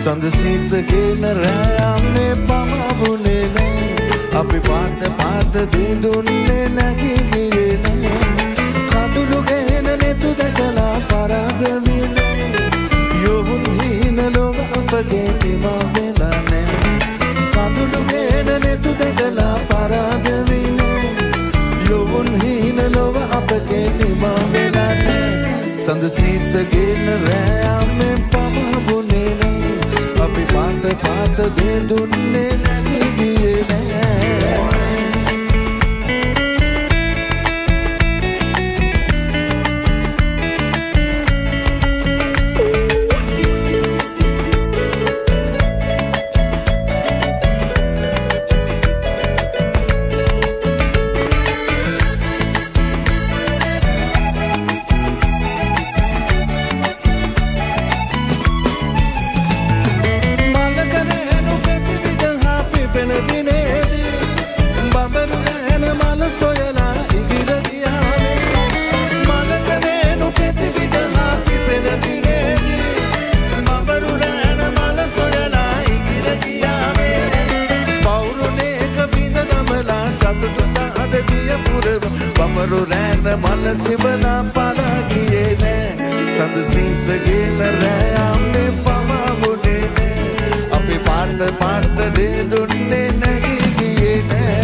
සඳසිතගෙන රෑයන්නේ පමවුනේ නෑ අපි පාට පාට දිදුන්නේ නැගී ගියේ නෑ කඳුළු ගෙන නෙතු දැකලා පරාද විනේ යොවුන් හීන ලොව අපගේ නිමා වෙලා නෑ කඳුළු ගෙන නෙතු දැකලා පරාද විනේ යොවුන් හීන ලොව අපගේ නිමා වෙලා නෑ සඳසිතගෙන රෑයන්නේ පමවුනේ නෑ අපි පාට පාට දිදුන්නේ නැගී ගියේ නෑ බමරු රෑන මල සිබලා පලා ගියේ නෑ සඳසිතගෙන රෑයන්නේ පමවුනේ නෑ අපි පාට පාට දෙදුන්නේ නැගී ගියේ නෑ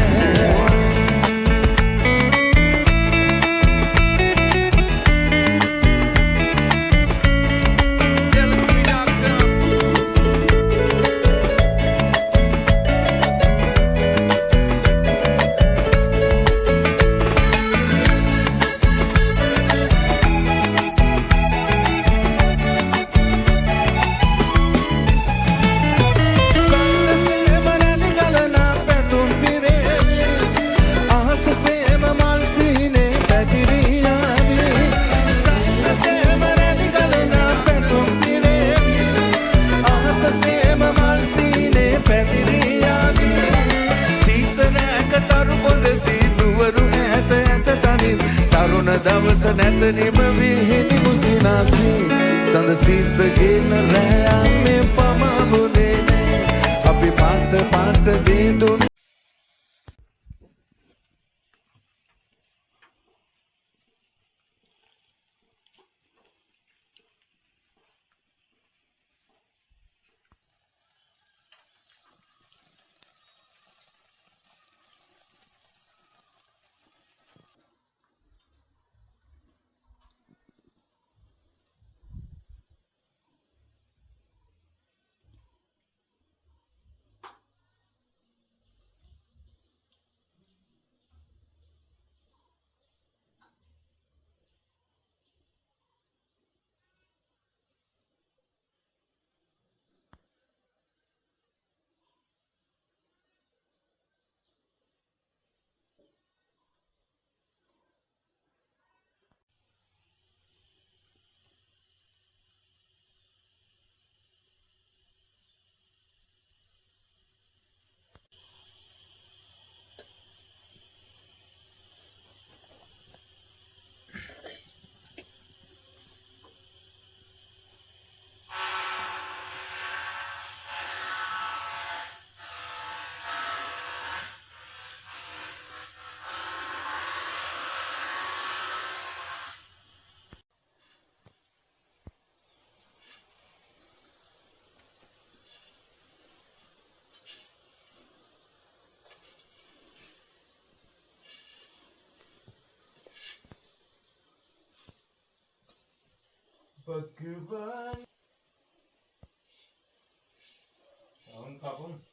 දවස නැත නිම විහිදි මුසිනාසී සඳසිතගෙන රෑයන්නේ පමවුනේ නෑ අපි පාට පාට දිදුන්නේ Bhagwan. Kapan?